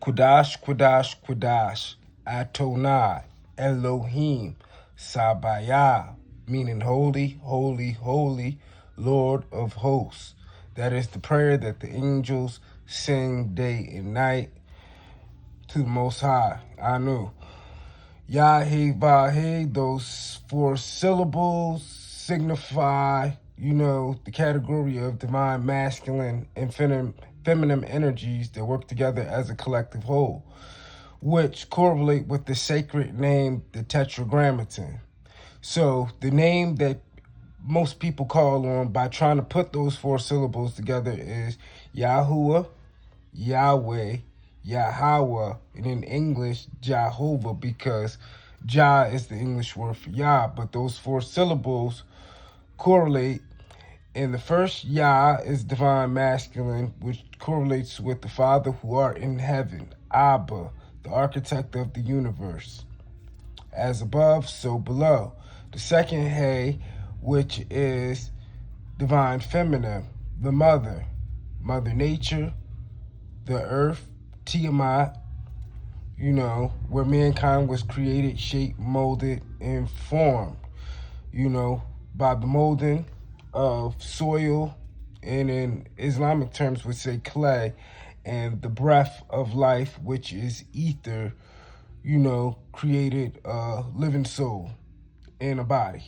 Quadash, Quadash, Quadash, Adonai, Elohim, Sabayah, meaning holy, holy, holy, Lord of hosts. That is the prayer that the angels sing day and night to the Most High. Anu. Yah-He, Vah-He, those four syllables signify, the category of divine masculine and feminine energies that work together as a collective whole, which correlate with the sacred name, the Tetragrammaton. So the name that most people call on by trying to put those four syllables together is Yahuwah, Yahweh, Yahweh, and in English, Jehovah, because Jah is the English word for Yah, but those four syllables correlate. And the first Yah is divine masculine, which correlates with the Father who art in heaven, Abba, the architect of the universe. As above, so below. The second Hey, which is divine feminine, the mother, Mother Nature, the earth, Tiamat, where mankind was created, shaped, molded, and formed, by the molding of soil, and in Islamic terms would say clay, and the breath of life, which is ether, created a living soul in a body.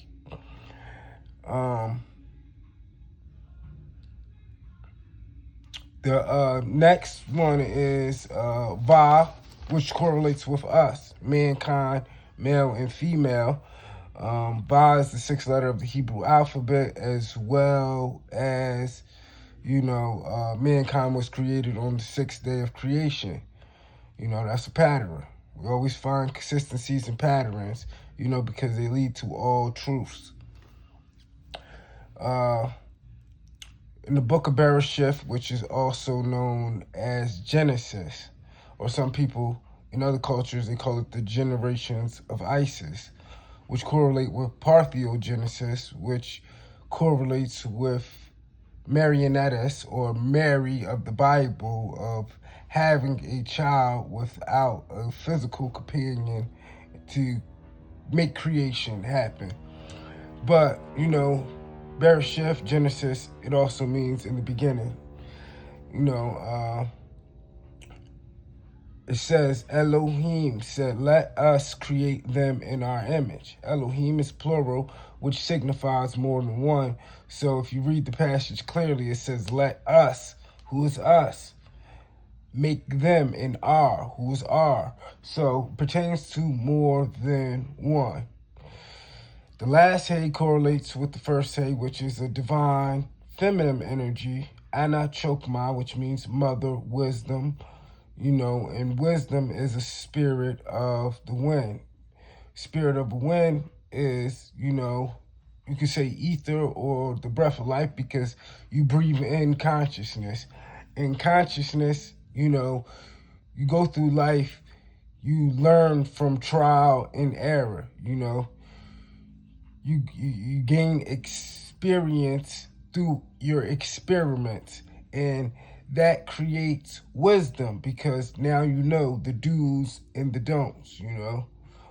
The next one is Va, which correlates with us, mankind, male and female. Va is the sixth letter of the Hebrew alphabet, as well as, mankind was created on the sixth day of creation. That's a pattern. We always find consistencies and patterns, because they lead to all truths. In the book of Bereshith, which is also known as Genesis, or some people in other cultures, they call it the generations of Isis, which correlate with Parthenogenesis, which correlates with Marionettes, or Mary of the Bible, of having a child without a physical companion to make creation happen. But, Bereshith, Genesis, it also means in the beginning. It says, Elohim said, let us create them in our image. Elohim is plural, which signifies more than one. So if you read the passage clearly, it says, let us, who is us, make them in our, who is our. So pertains to more than one. The last Hey correlates with the first Hey, which is a divine feminine energy, Ana Chokma, which means mother, wisdom, and wisdom is a spirit of the wind. Spirit of the wind is, you could say ether or the breath of life, because you breathe in consciousness. And consciousness, you go through life, you learn from trial and error, You gain experience through your experiments, and that creates wisdom, because now you know the do's and the don'ts,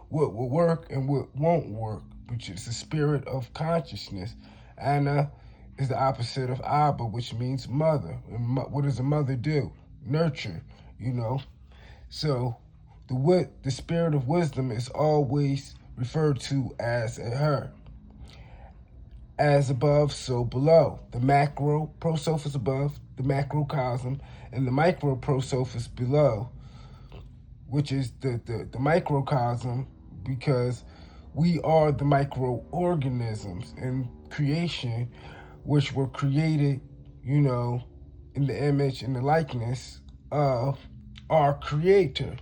what will work and what won't work, which is the spirit of consciousness. Anna is the opposite of Abba, which means mother. And what does a mother do? Nurture, So the spirit of wisdom is always referred to as a her. As above, so below. The macro prosophis above, the macrocosm, and the micro prosophis below, which is the microcosm, because we are the microorganisms in creation, which were created, in the image and the likeness of our creator,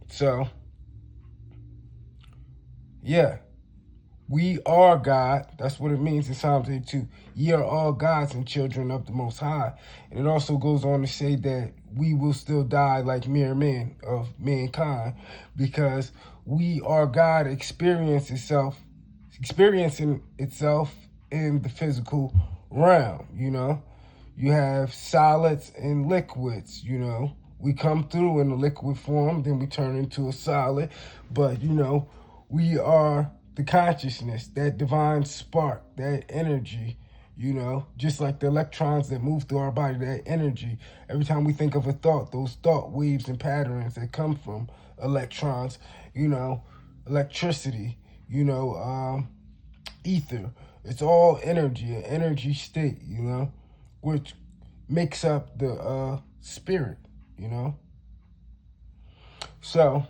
So, yeah. We are God. That's what it means in Psalms 82. Ye are all gods and children of the Most High. And it also goes on to say that we will still die like mere men of mankind, because we are God experiencing itself in the physical realm, you have solids and liquids, you know. We come through in a liquid form, then we turn into a solid. But, you know, we are the consciousness, that divine spark, that energy, you know, just like the electrons that move through our body, that energy. Every time we think of a thought, those thought waves and patterns that come from electrons, you know, electricity, you know, ether. It's all energy, an energy state, you know, which makes up the spirit, you know. So,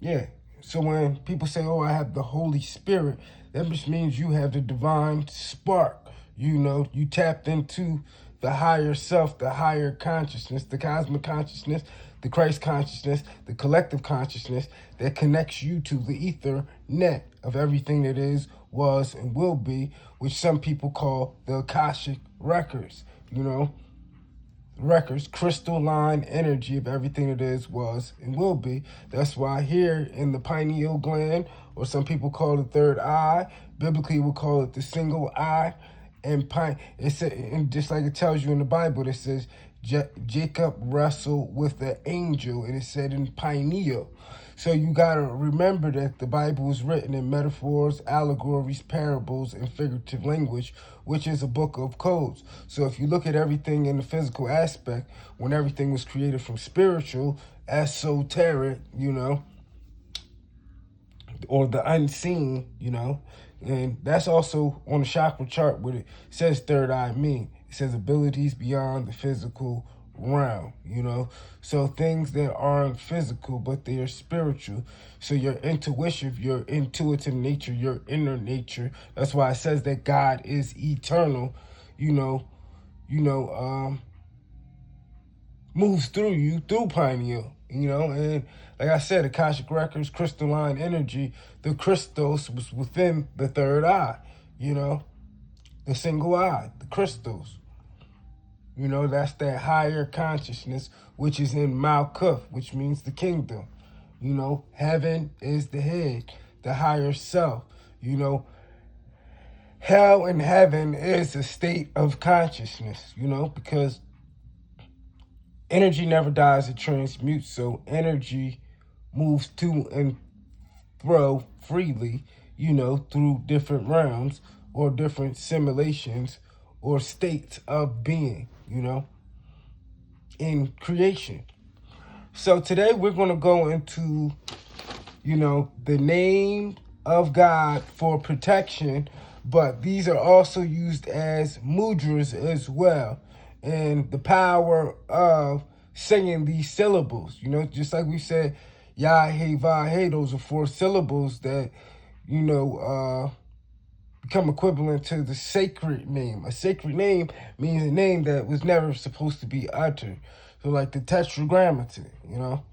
yeah. So when people say, oh, I have the Holy Spirit, that just means you have the divine spark. You know, you tapped into the higher self, the higher consciousness, the cosmic consciousness, the Christ consciousness, the collective consciousness that connects you to the ether net of everything that is, was, and will be, which some people call the Akashic records, you know. Records, crystalline energy of everything that is, was, and will be. That's why here in the pineal gland, or some people call it third eye, biblically we'll call it the single eye, and and just like it tells you in the Bible, it says Jacob wrestled with the angel, and it said in pineal. So you gotta remember that the Bible was written in metaphors, allegories, parables, and figurative language, which is a book of codes. So if you look at everything in the physical aspect, when everything was created from spiritual, esoteric, you know, or the unseen, you know, and that's also on the chakra chart what it says third eye mean. It says abilities beyond the physical realm, you know. So things that aren't physical, but they are spiritual. So your intuition, your intuitive nature, your inner nature. That's why it says that God is eternal, you know, moves through you through pineal, you know. And like I said, Akashic records, crystalline energy, the crystals was within the third eye, you know, the single eye, the crystals. You know, that's that higher consciousness, which is in Malkuth, which means the kingdom. You know, heaven is the head, the higher self. You know, hell and heaven is a state of consciousness, you know, because energy never dies, it transmutes. So energy moves to and fro freely, you know, through different realms or different simulations or states of being, you know, in creation. So today we're going to go into, you know, the name of God for protection, but these are also used as mudras as well. And the power of saying these syllables, you know, just like we said, Yah, Hey, Va, Hey, those are 4 syllables that, you know, become equivalent to the sacred name. A sacred name means a name that was never supposed to be uttered. So like the tetragrammaton, you know.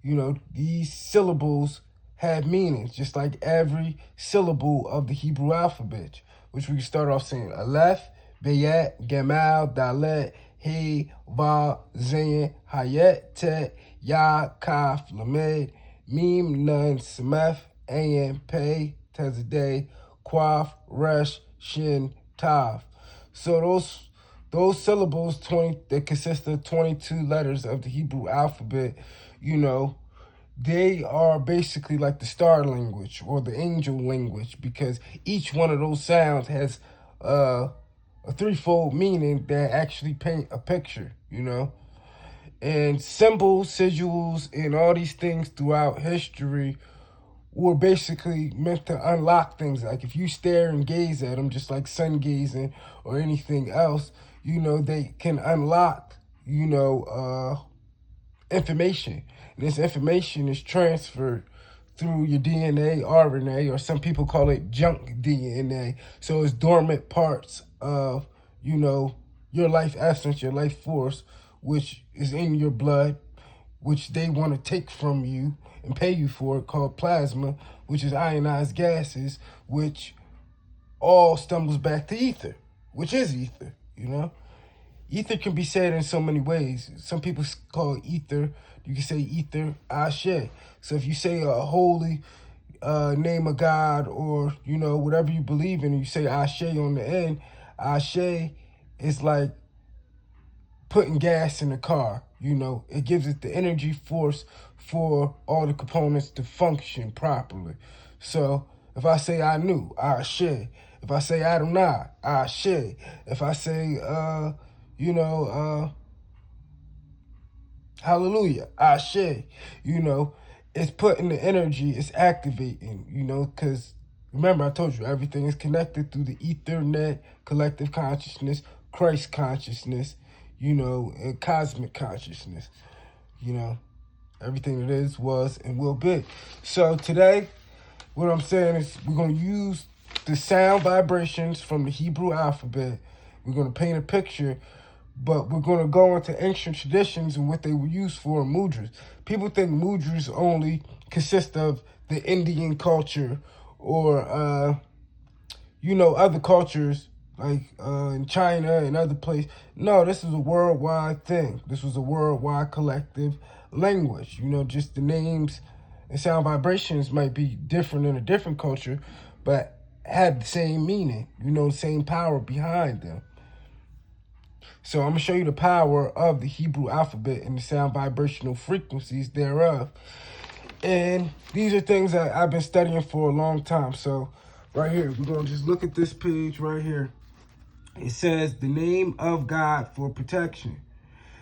You know, these syllables have meanings, just like every syllable of the Hebrew alphabet, which we can start off saying Aleph, Bayat, Gamal, Dalet, He, Va, Zayin, Hayet, Tet, Ya, Kaf, Lamed, Mim, Nun, Sameth, Ayin, Pei, Tezadeh, Quaf, Resh, Shin, Tav. So those syllables, 20, that consist of 22 letters of the Hebrew alphabet, you know, they are basically like the star language or the angel language, because each one of those sounds has a threefold meaning that actually paint a picture, you know. And symbols, sigils, and all these things throughout history were basically meant to unlock things. Like if you stare and gaze at them, just like sun gazing or anything else, you know, they can unlock, you know, information. And this information is transferred through your DNA, RNA, or some people call it junk DNA. So it's dormant parts of, you know, your life essence, your life force, which is in your blood, which they want to take from you and pay you for it, called plasma, which is ionized gases, which all stumbles back to ether, which is ether, you know. Ether can be said in so many ways. Some people call it ether. You can say ether, Ashe. So if you say a holy name of God, or, you know, whatever you believe in, and you say Ashe on the end, Ashe it's like putting gas in the car. It gives it the energy force for all the components to function properly. So if I say I knew, Ashe. If I say Adonai, Ashe. If I say, hallelujah, Ashe, it's putting the energy, it's activating, because remember I told you everything is connected through the Ethernet, collective consciousness, Christ consciousness, and cosmic consciousness, everything that is, was, and will be. So today, what I'm saying is we're going to use the sound vibrations from the Hebrew alphabet. We're going to paint a picture, but we're going to go into ancient traditions and what they were used for in mudras. People think mudras only consist of the Indian culture or, other cultures like in China and other places. No, this is a worldwide thing. This was a worldwide collective language. Just the names and sound vibrations might be different in a different culture, but had the same meaning, the same power behind them. So I'm going to show you the power of the Hebrew alphabet and the sound vibrational frequencies thereof. And these are things that I've been studying for a long time. So right here, we're going to just look at this page right here. It says the name of God for protection.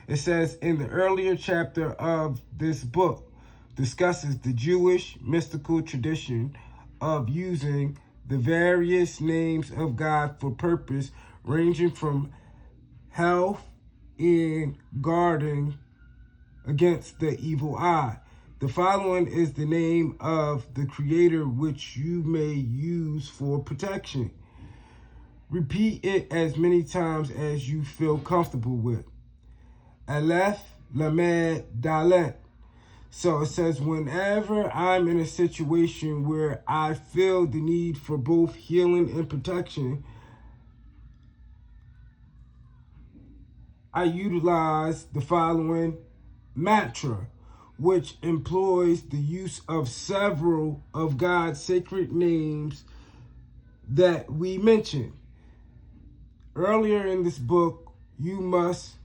It says in the earlier chapter of this book discusses the Jewish mystical tradition of using the various names of God for purpose ranging from health and guarding against the evil eye. The following is the name of the Creator which you may use for protection. Repeat it as many times as you feel comfortable with. Aleph, Lamed, Dalet. So it says, whenever I'm in a situation where I feel the need for both healing and protection, I utilize the following mantra, which employs the use of several of God's sacred names that we mentioned. Earlier in this book, you must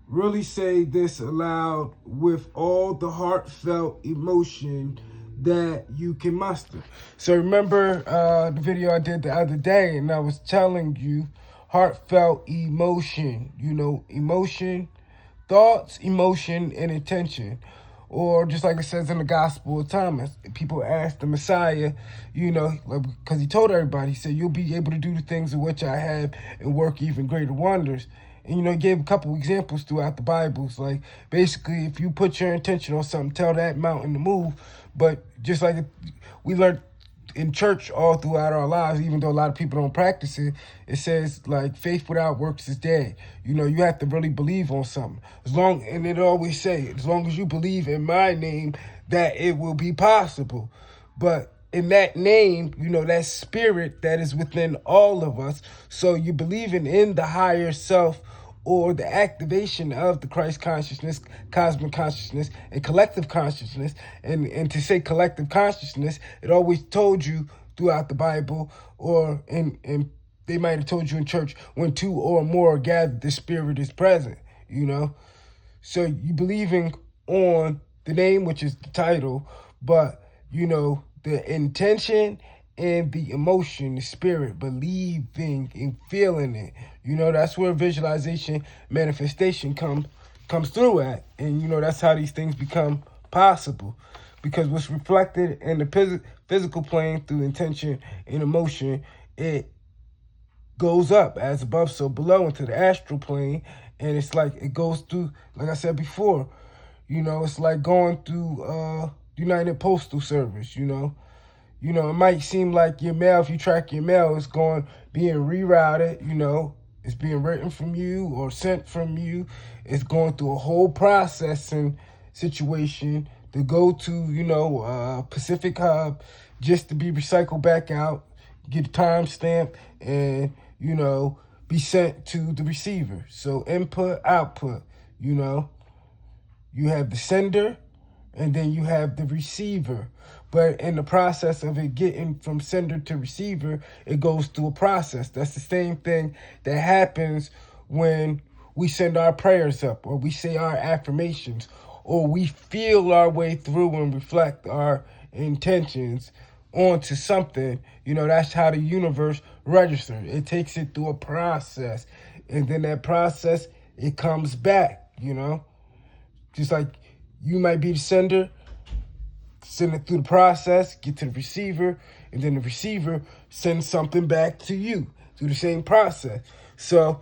really say this aloud with all the heartfelt emotion that you can muster. So remember the video I did the other day, and I was telling you heartfelt emotion, emotion, thoughts, emotion, and intention. Or just like it says in the Gospel of Thomas, people asked the Messiah, because he told everybody, he said, you'll be able to do the things in which I have and work even greater wonders. And, he gave a couple examples throughout the Bible. It's like, basically, if you put your intention on something, tell that mountain to move. But just like we learned in church all throughout our lives, even though a lot of people don't practice it, it says like faith without works is dead. You have to really believe on something. And it always say, as long as you believe in my name, that it will be possible. But in that name, that spirit that is within all of us. So you believing in the higher self, or the activation of the Christ consciousness, cosmic consciousness, and collective consciousness. And to say collective consciousness, it always told you throughout the Bible, or in they might have told you in church, when two or more are gathered, the spirit is present, So you believing on the name, which is the title, but, the intention and the emotion, the spirit, believing and feeling it. That's where visualization, manifestation comes through at. And, that's how these things become possible. Because what's reflected in the physical plane through intention and emotion, it goes up as above, so below into the astral plane. And it's like it goes through, like I said before, it's like going through United Postal Service, it might seem like your mail, if you track your mail, it's being rerouted, it's being written from you or sent from you. It's going through a whole processing situation to go to, Pacific Hub just to be recycled back out, get a timestamp, and, be sent to the receiver. So input, output, you have the sender, and then you have the receiver. But in the process of it getting from sender to receiver, it goes through a process. That's the same thing that happens when we send our prayers up, or we say our affirmations, or we feel our way through and reflect our intentions onto something. That's how the universe registers. It takes it through a process. And then that process, it comes back. Just like you might be the sender, send it through the process, get to the receiver, and then the receiver sends something back to you through the same process. So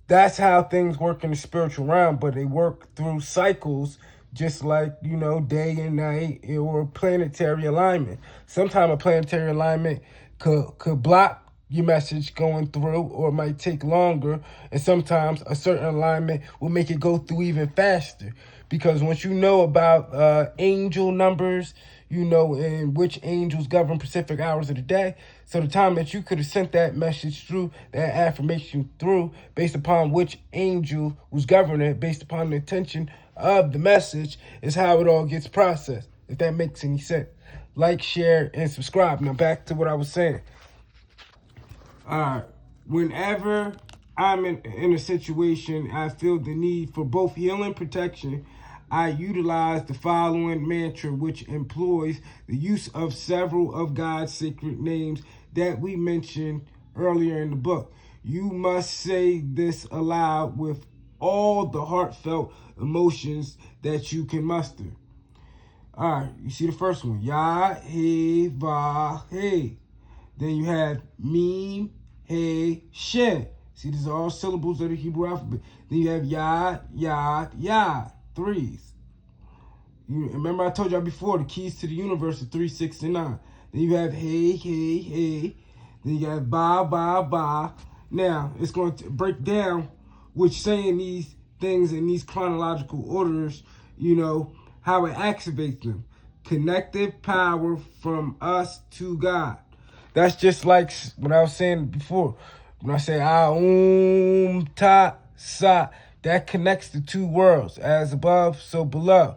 that's how things work in the spiritual realm, but they work through cycles, just like, day and night, or planetary alignment. Sometimes a planetary alignment could block your message going through, or it might take longer. And sometimes a certain alignment will make it go through even faster. Because once you know about angel numbers, and which angels govern specific hours of the day. So the time that you could have sent that message through, that affirmation through, based upon which angel was governing it, based upon the intention of the message, is how it all gets processed, if that makes any sense. Like, share, and subscribe. Now back to what I was saying. Whenever I'm in a situation, I feel the need for both healing and protection, I utilize the following mantra, which employs the use of several of God's sacred names that we mentioned earlier in the book. You must say this aloud with all the heartfelt emotions that you can muster. All right, you see the first one, Yah, He, Va, He. Then you have Meme, He, Shin. See, these are all syllables of the Hebrew alphabet. Then you have Yad, Yad, Yad. 3's. Remember I told y'all before, the keys to the universe are 3, 6, and 9. Then you have Hey, Hey, Hey. Then you have Ba, Ba, Ba. Now, it's going to break down which saying these things in these chronological orders, how it activates them. Connective power from us to God. That's just like what I was saying before. When I say Aum Ta Sa, that connects the two worlds. As above, so below.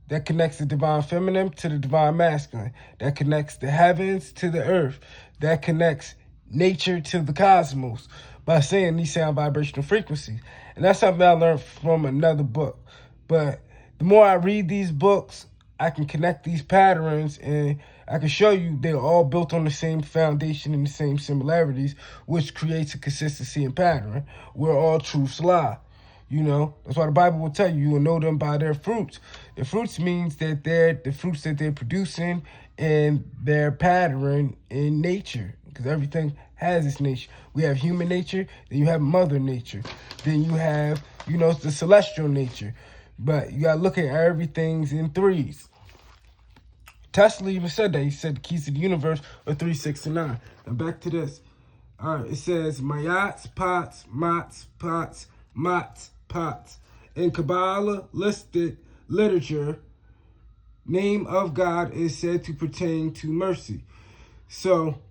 That connects the divine feminine to the divine masculine. That connects the heavens to the earth. That connects nature to the cosmos by saying these sound vibrational frequencies. And that's something I learned from another book. But the more I read these books, I can connect these patterns, and I can show you they're all built on the same foundation and the same similarities, which creates a consistency and pattern where all truths lie. That's why the Bible will tell you will know them by their fruits. The fruits means that they're the fruits that they're producing and their pattern in nature, because everything has its nature. We have human nature, then you have mother nature, then you have, the celestial nature. But you got to look at everything's in 3's. Tesla even said that. He said the keys to the universe are 3, 6, and 9. Now back to this. All right, it says Mayats, Pots, Mats, Pots, Mats, Pots. In Kabbalistic literature, name of God is said to pertain to mercy. So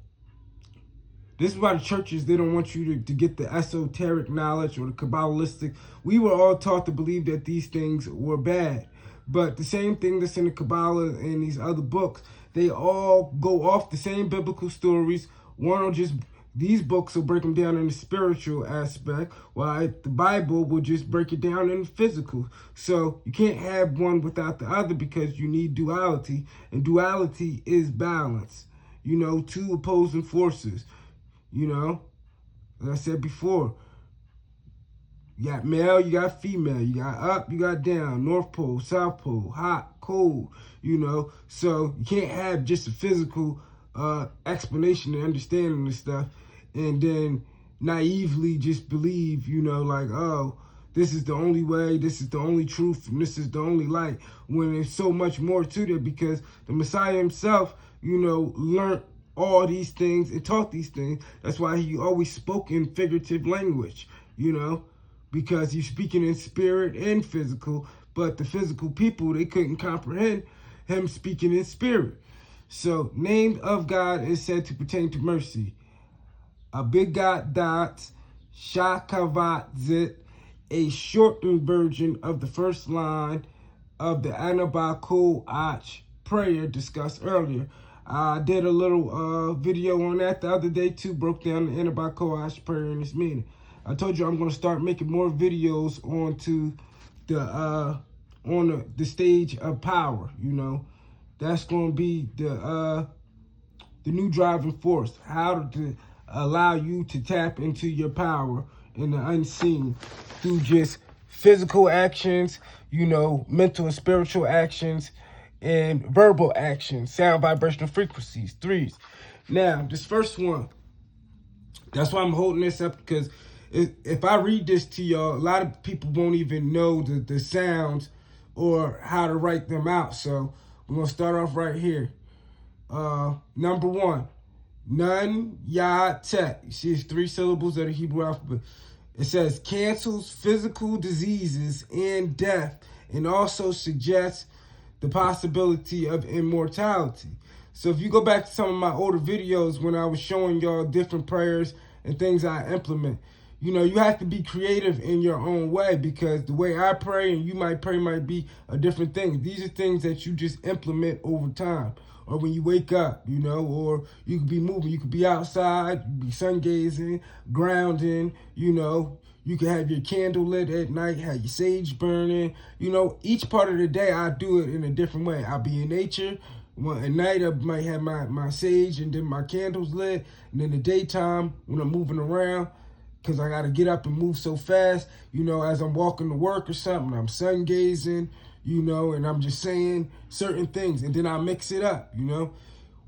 this is why the churches, they don't want you to get the esoteric knowledge or the Kabbalistic. We were all taught to believe that these things were bad. But the same thing that's in the Kabbalah and these other books, they all go off the same biblical stories. These books will break them down in the spiritual aspect, while the Bible will just break it down in the physical. So you can't have one without the other, because you need duality, and duality is balance. Two opposing forces. As I said before, you got male, you got female, you got up, you got down, North Pole, South Pole, hot, cold, So you can't have just a physical explanation and understanding of stuff, and then naively just believe, oh, this is the only way, this is the only truth, and this is the only light, when there's so much more to that, because the Messiah himself, learned all these things and taught these things. That's why he always spoke in figurative language, because he's speaking in spirit and physical, but the physical people, they couldn't comprehend him speaking in spirit. So, name of God is said to pertain to mercy. Abigat Dat Shakavat Zit, a shortened version of the first line of the Anabakul Ach prayer discussed earlier. I did a little video on that the other day too, broke down the inner by Koash prayer and its meaning. I told you I'm going to start making more videos onto the stage of power. You know, that's going to be the new driving force. How to allow you to tap into your power in the unseen through just physical actions, you know, mental and spiritual actions, and verbal actions, sound vibrational frequencies, 3's. Now, this first one, that's why I'm holding this up, because if I read this to y'all, a lot of people won't even know the sounds or how to write them out. So we're going to start off right here. Number 1, Nun Ya Tet. You see, it's 3 syllables of the Hebrew alphabet. It says cancels physical diseases and death, and also suggests the possibility of immortality. So if you go back to some of my older videos when I was showing y'all different prayers and things I implement, you know, you have to be creative in your own way, because the way I pray and you might pray might be a different thing. These are things that you just implement over time, or when you wake up, you know, or you could be moving, you could be outside, you could be sun gazing, grounding, you know. You can have your candle lit at night, have your sage burning. You know, each part of the day, I do it in a different way. I'll be in nature. At night, I might have my sage and then my candles lit. And in the daytime, when I'm moving around, because I got to get up and move so fast, you know, as I'm walking to work or something, I'm sun gazing, you know, and I'm just saying certain things. And then I mix it up, you know.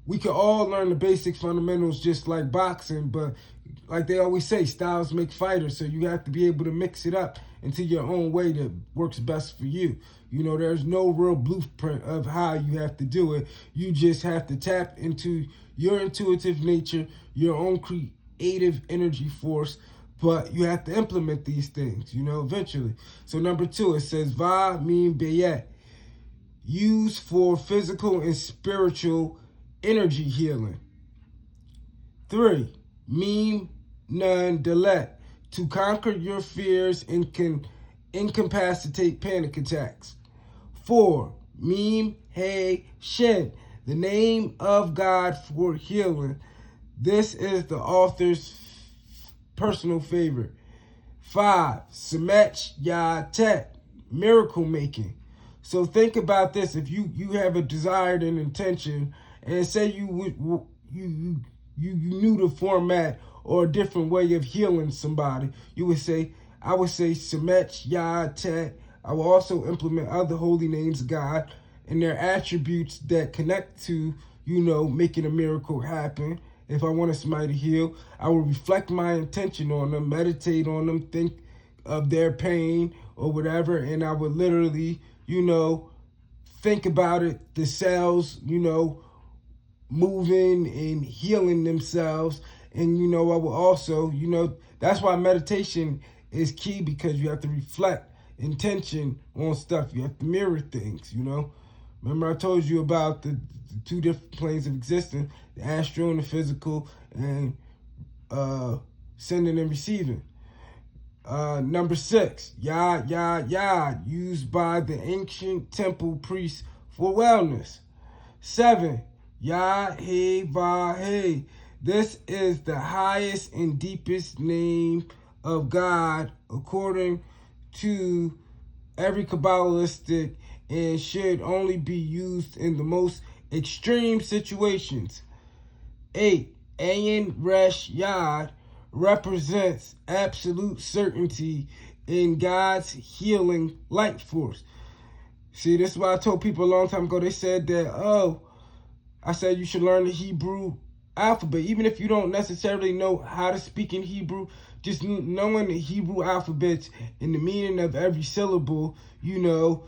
We can all learn the basic fundamentals just like boxing, but like they always say, styles make fighters. So you have to be able to mix it up into your own way that works best for you. You know, there's no real blueprint of how you have to do it. You just have to tap into your intuitive nature, your own creative energy force, but you have to implement these things, you know, eventually. So number 2, it says Va Mim Bayet, used for physical and spiritual energy healing. 3, Mim Nun Delet, to conquer your fears and can incapacitate panic attacks. 4, Mim He Shen, the name of God for healing. This is the author's personal favorite. 5, Semech Ya Tet, miracle making. So think about this. If you have a desired and intention, and say you knew the format or a different way of healing somebody, you would say, I would say Semech Ya Tet. I will also implement other holy names of God and their attributes that connect to, you know, making a miracle happen. If I wanted somebody to heal, I will reflect my intention on them, meditate on them, think of their pain or whatever, and I would literally, you know, think about it, the cells, you know, moving and healing themselves. And, you know, I will also, you know, that's why meditation is key, because you have to reflect intention on stuff. You have to mirror things, you know. Remember I told you about the 2 different planes of existence, the astral and the physical, and sending and receiving. Number 6, Yad, Yad, Yad, used by the ancient temple priests for wellness. 7, Yad, He, Va, He. This is the highest and deepest name of God according to every Kabbalistic, and should only be used in the most extreme situations. 8, Ayin Resh Yad, represents absolute certainty in God's healing light force. See, this is why I told people a long time ago. They said that, I said you should learn the Hebrew alphabet. Even if you don't necessarily know how to speak in Hebrew, just knowing the Hebrew alphabets and the meaning of every syllable, you know,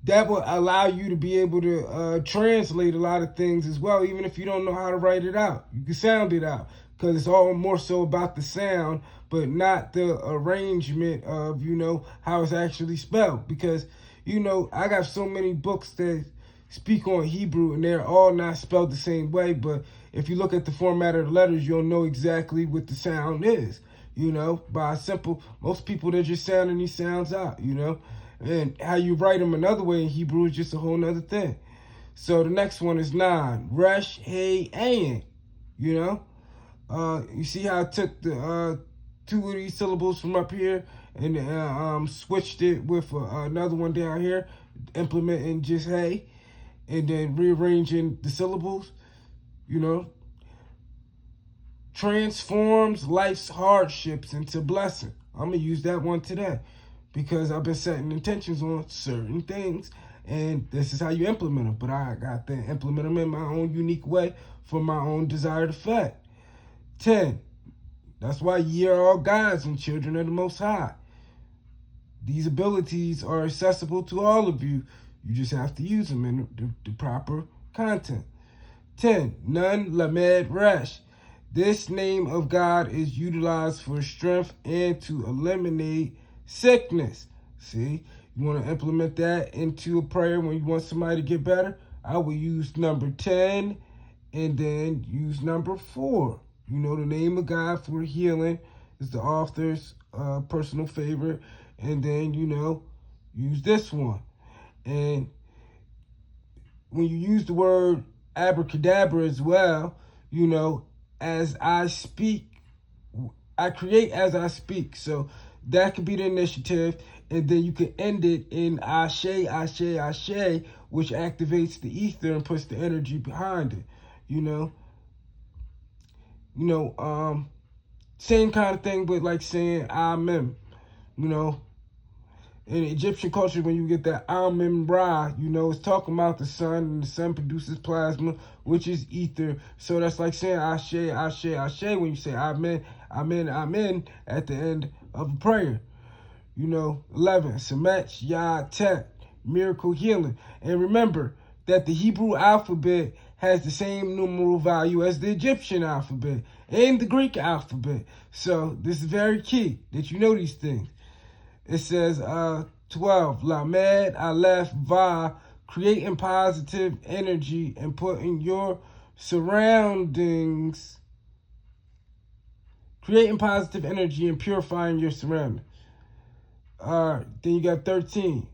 that will allow you to be able to translate a lot of things as well, even if you don't know how to write it out. You can sound it out, because it's all more so about the sound, but not the arrangement of, you know, how it's actually spelled. Because, you know, I got so many books that speak on Hebrew, and they're all not spelled the same way, but if you look at the format of the letters, you'll know exactly what the sound is, you know, by simple, most people, they're just sounding these sounds out, you know. And how you write them another way in Hebrew is just a whole nother thing. So the next one is 9. Resh, hey, and. You know? You see how I took the 2 of these syllables from up here and switched it with another one down here, implementing just hey, and then rearranging the syllables, you know? Transforms life's hardships into blessing. I'm going to use that one today because I've been setting intentions on certain things, and this is how you implement them. But I got to implement them in my own unique way for my own desired effect. 10. That's why ye are all gods and children of the Most High. These abilities are accessible to all of you. You just have to use them in the proper content. 10. Nun Lamed Resh. This name of God is utilized for strength and to eliminate sickness. See, you want to implement that into a prayer when you want somebody to get better? I will use number 10 and then use number 4. You know, the name of God for healing is the author's personal favorite. And then, you know, use this one. And when you use the word abracadabra as well, you know, as I speak, I create as I speak. So that could be the initiative. And then you can end it in ashe, ashe, ashe, which activates the ether and puts the energy behind it, you know. Same kind of thing, but like saying Amen, you know. In Egyptian culture, when you get that Amen Ra, you know, it's talking about the sun, and the sun produces plasma, which is ether. So that's like saying Ashe, Ashe, Ashe when you say Amen, Amen, Amen at the end of a prayer. You know, 11, Semet, Yah, Tet, miracle healing. And remember that the Hebrew alphabet has the same numeral value as the Egyptian alphabet and the Greek alphabet. So this is very key that you know these things. It says 12, Lamed, Aleph, Va, creating positive energy and putting your surroundings, creating positive energy and purifying your surroundings. All right, then you got 13.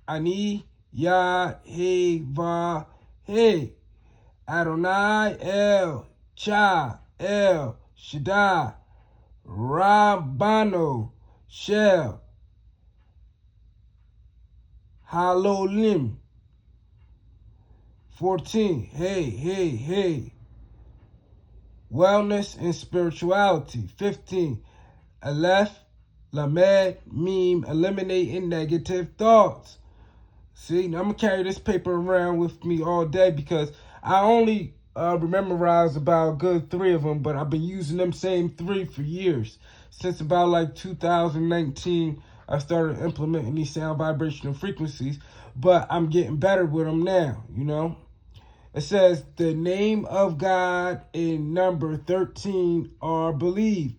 Ani, Yah, He, Va, He. Adonai, El, Cha, El, Shaddai, Rabbano, Shel, Halolim. 14. Hey, hey, hey. Wellness and spirituality. 15. Aleph, Lamed, Meme, eliminating negative thoughts. See, now I'm going to carry this paper around with me all day because I only memorized about a good 3 of them, but I've been using them same 3 for years. Since about like 2019, I started implementing these sound vibrational frequencies, but I'm getting better with them now, you know. It says the name of God in number 13 are believed.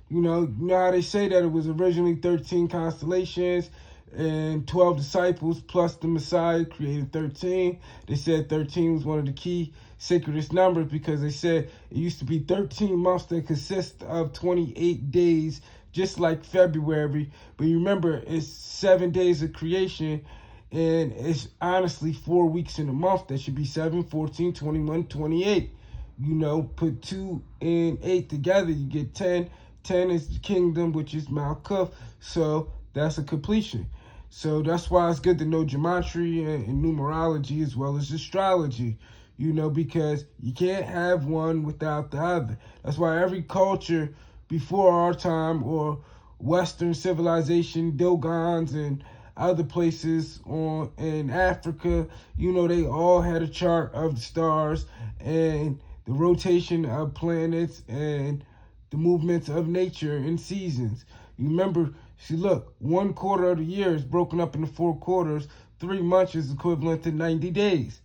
You know how they say that it was originally 13 constellations and 12 disciples plus the Messiah created 13. They said 13 was one of the key sacredest numbers because they said it used to be 13 months that consist of 28 days, just like February. But you remember, it's 7 days of creation, and it's honestly 4 weeks in a month. That should be 7, 14, 21, 28. You know, put 2 and 8 together, you get 10. 10 is the kingdom, which is Malkuth. So that's a completion. So that's why it's good to know gematria and numerology as well as astrology, you know, because you can't have one without the other. That's why every culture before our time or Western civilization, Dogons and other places in Africa, you know, they all had a chart of the stars and the rotation of planets and the movements of nature and seasons. You remember, see, look, 1 quarter of the year is broken up into 4 quarters. 3 months is equivalent to 90 days,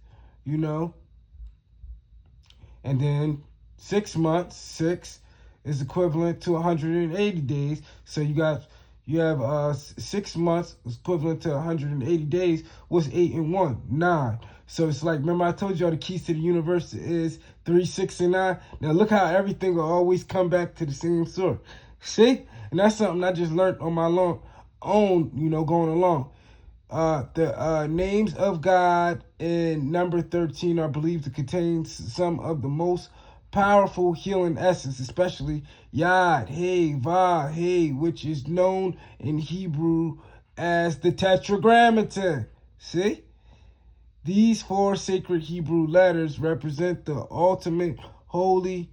you know. And then 6 months, 6 is equivalent to 180 days. So you have 6 months is equivalent to 180 days. What's 8 and 1? 9. So it's like, remember I told y'all the keys to the universe is 3, 6, and 9. Now look how everything will always come back to the same source. See? And that's something I just learned on my own, you know, going along. The names of God in number 13 are believed to contain some of the most powerful healing essence, especially Yod, Hey, Vav, Hey, which is known in Hebrew as the Tetragrammaton. See? These 4 sacred Hebrew letters represent the ultimate holy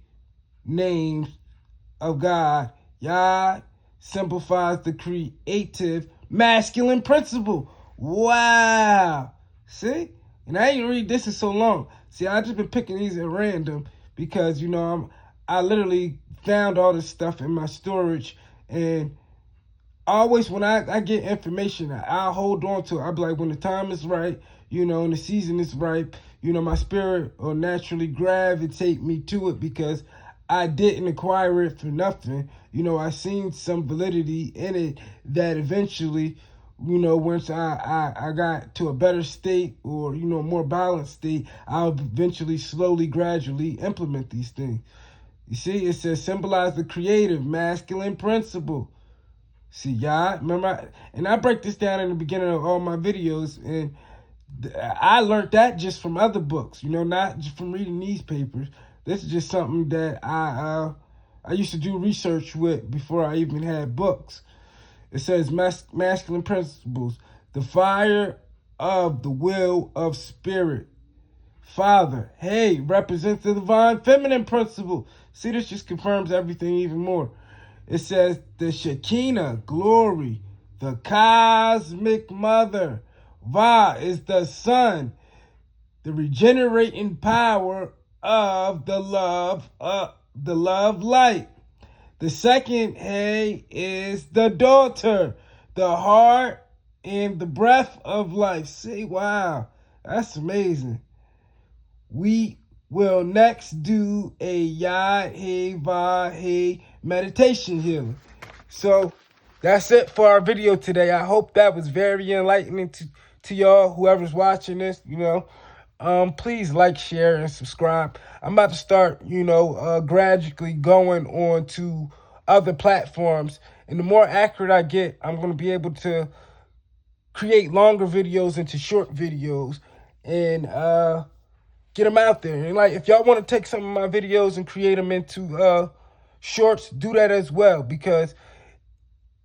names of God. Yod simplifies the creative masculine principle. Wow. See? And I ain't read this in so long. See, I just been picking these at random because, I literally found all this stuff in my storage, and always when I get information, I'll hold on to it. I'll be like, when the time is right, and the season is right, my spirit will naturally gravitate me to it because I didn't acquire it for nothing. I seen some validity in it that eventually, once I got to a better state or, more balanced state, I'll eventually slowly, gradually implement these things. You see, it says symbolize the creative masculine principle. See, y'all, remember, and I break this down in the beginning of all my videos, and I learned that just from other books, not just from reading these papers. This is just something that I used to do research with before I even had books. It says masculine principles, the fire of the will of spirit. Father, hey, represents the divine feminine principle. See, this just confirms everything even more. It says the Shekinah, glory, the cosmic mother. Va is the sun, the regenerating power of the love light. The second, hey, is the daughter, the heart and the breath of life. See, wow, that's amazing. We will next do a Yod Hey Va Hey meditation healing. So that's it for our video today. I hope that was very enlightening to y'all, whoever's watching this, please like, share, and subscribe. I'm about to start, gradually going on to other platforms. And the more accurate I get, I'm going to be able to create longer videos into short videos and get them out there. And like, if y'all want to take some of my videos and create them into shorts, do that as well, because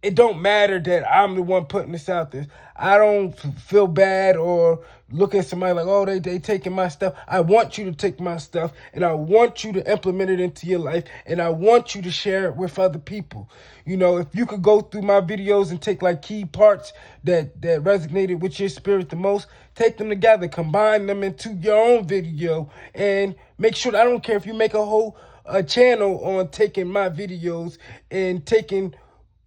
it don't matter that I'm the one putting this out there. I don't feel bad or look at somebody like, oh, they taking my stuff. I want you to take my stuff, and I want you to implement it into your life, and I want you to share it with other people. If you could go through my videos and take like key parts that resonated with your spirit the most, take them together, combine them into your own video, and make sure that I don't care if you make a whole channel on taking my videos and taking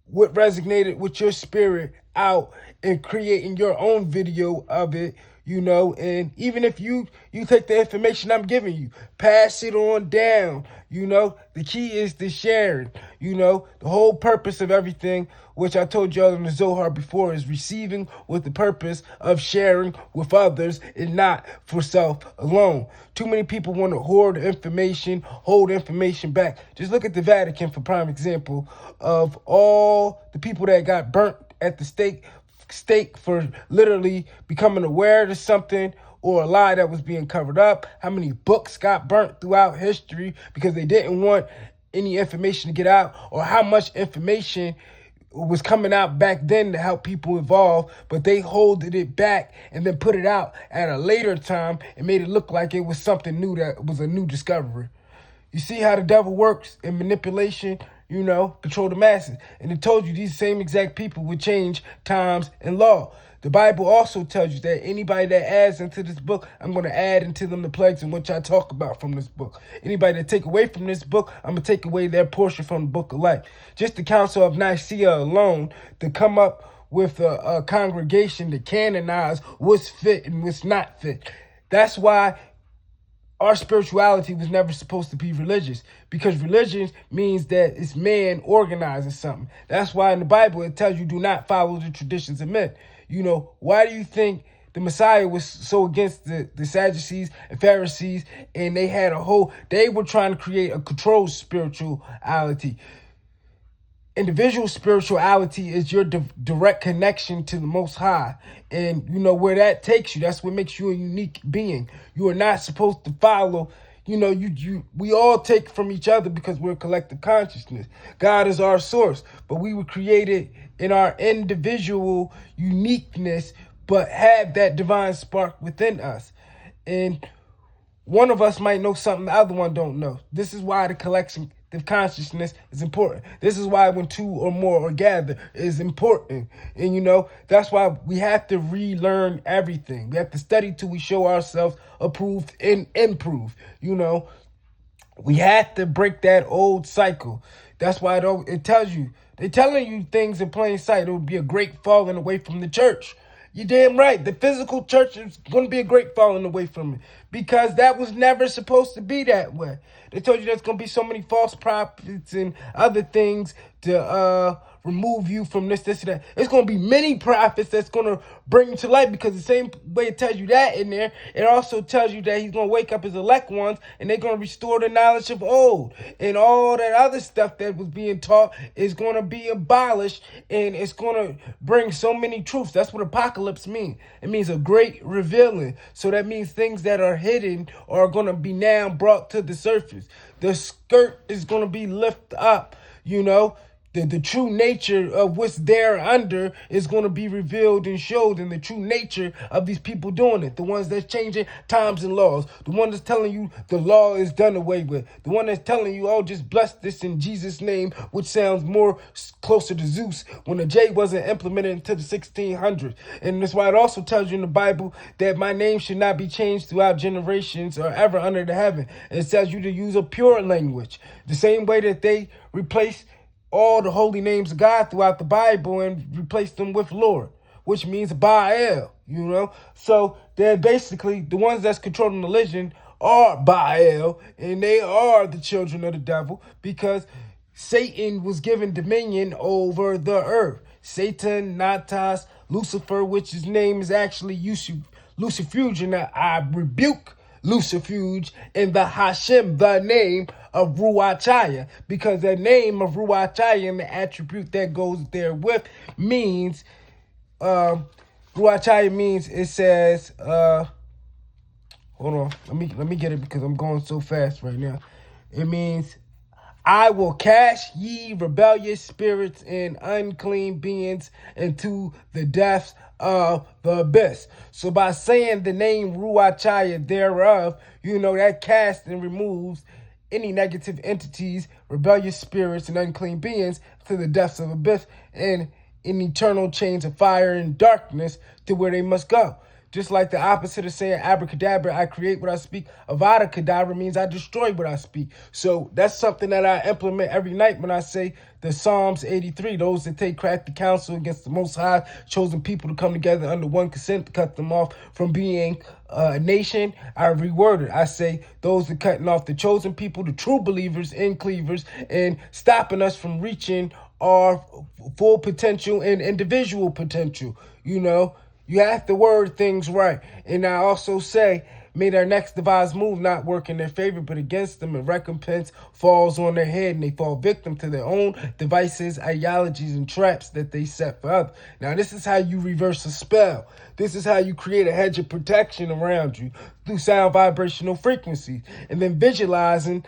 what resonated with your spirit out and creating your own video of it, and even if you take the information I'm giving you, pass it on down, the key is the sharing, the whole purpose of everything, which I told y'all in the Zohar before, is receiving with the purpose of sharing with others and not for self alone. Too many people want to hoard information, hold information back. Just look at the Vatican for prime example of all the people that got burnt at the stake for literally becoming aware of something or a lie that was being covered up. How many books got burnt throughout history because they didn't want any information to get out, or how much information was coming out back then to help people evolve, but they holded it back and then put it out at a later time and made it look like it was something new that was a new discovery. You see how the devil works in manipulation, control the masses. And it told you these same exact people would change times and law. The Bible also tells you that anybody that adds into this book, I'm going to add into them the plagues in which I talk about from this book. Anybody that take away from this book, I'm going to take away their portion from the book of life. Just the Council of Nicaea alone to come up with a congregation to canonize what's fit and what's not fit. That's why our spirituality was never supposed to be religious, because religion means that it's man organizing something. That's why in the Bible it tells you do not follow the traditions of men. Why do you think the Messiah was so against the Sadducees and Pharisees, and they were trying to create a controlled spirituality? Individual spirituality is your direct connection to the Most High. And you know where that takes you. That's what makes you a unique being. You are not supposed to follow. We all take from each other because we're a collective consciousness. God is our source, but we were created in our individual uniqueness, but have that divine spark within us. And one of us might know something the other one don't know. This is why the collection of consciousness is important. This is why when two or more are gathered is important. And that's why we have to relearn everything. We have to study till we show ourselves approved and improved. We have to break that old cycle. That's why it tells you, they're telling you things in plain sight. It would be a great falling away from the church. You're damn right. The physical church is going to be a great falling away from it because that was never supposed to be that way. They told you there's going to be so many false prophets and other things to remove you from this, and that. It's going to be many prophets that's going to bring you to light because the same way it tells you that in there, it also tells you that he's going to wake up his elect ones and they're going to restore the knowledge of old. And all that other stuff that was being taught is going to be abolished, and it's going to bring so many truths. That's what apocalypse means. It means a great revealing. So that means things that are hidden are going to be now brought to the surface. The skirt is going to be lifted up, The true nature of what's there under is going to be revealed and showed, in the true nature of these people doing it. The ones that's changing times and laws. The one that's telling you the law is done away with. The one that's telling you, oh, just bless this in Jesus' name, which sounds more closer to Zeus when the J wasn't implemented until the 1600s. And that's why it also tells you in the Bible that my name should not be changed throughout generations or ever under the heaven. And it tells you to use a pure language. The same way that they replace all the holy names of God throughout the Bible and replace them with Lord, which means Baal, So they're basically the ones that's controlling religion are Baal, and they are the children of the devil because Satan was given dominion over the earth. Satan, Natas, Lucifer, which his name is actually Lucifuge, and I rebuke Lucifuge in the Hashem, the name of Ruachaya, because the name of Ruachaya and the attribute that goes therewith means, Ruachaya means, it says, hold on, let me get it because I'm going so fast right now. It means, I will cast ye rebellious spirits and unclean beings into the depths of the abyss. So by saying the name Ruachaya thereof, that casts and removes any negative entities, rebellious spirits, and unclean beings to the depths of the abyss and in eternal chains of fire and darkness to where they must go. Just like the opposite of saying abracadabra, I create what I speak. Avada Kedavra means I destroy what I speak. So that's something that I implement every night when I say the Psalms 83. Those that take crafty counsel against the Most High, chosen people to come together under one consent to cut them off from being a nation. I reword it. I say those that cutting off the chosen people, the true believers and cleavers, and stopping us from reaching our full potential and individual potential, You have to word things right. And I also say, may their next devised move not work in their favor, but against them, and recompense falls on their head, and they fall victim to their own devices, ideologies, and traps that they set for others. Now, this is how you reverse a spell. This is how you create a hedge of protection around you through sound vibrational frequencies. And then visualizing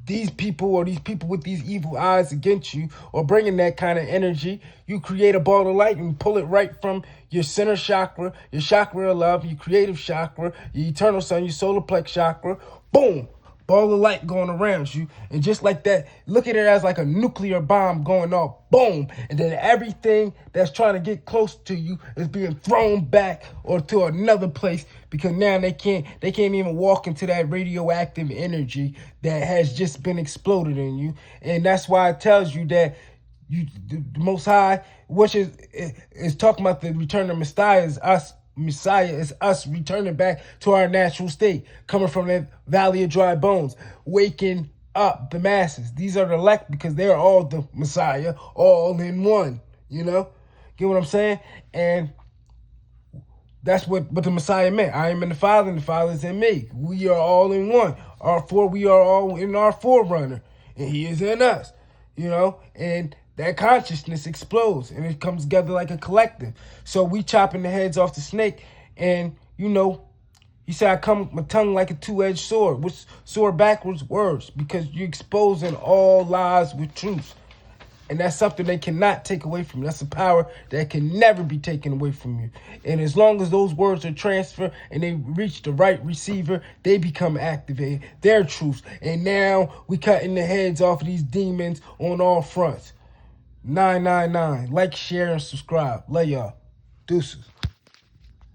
these people with these evil eyes against you or bringing that kind of energy, you create a ball of light and pull it right from your center chakra, your chakra of love, your creative chakra, your eternal sun, your solar plex chakra. Boom. Ball of light going around you. And just like that, look at it as like a nuclear bomb going off. Boom. And then everything that's trying to get close to you is being thrown back or to another place because now they can't even walk into that radioactive energy that has just been exploded in you. And that's why it tells you that the Most High, which is talking about the return of Messiah, is us returning back to our natural state, coming from that valley of dry bones, waking up the masses. These are the elect because they're all the Messiah, all in one, Get what I'm saying? And that's what the Messiah meant. I am in the Father, and the Father is in me. We are all in one. We are all in our forerunner, and he is in us, And that consciousness explodes and it comes together like a collective. So we chopping the heads off the snake, and he said, I come with my tongue like a two-edged sword. Which sword backwards? Words. Because you're exposing all lies with truth. And that's something they cannot take away from you. That's a power that can never be taken away from you. And as long as those words are transferred and they reach the right receiver, they become activated. They're truths. And now we cutting the heads off of these demons on all fronts. 999. Like, share, and subscribe. Love y'all. Deuces.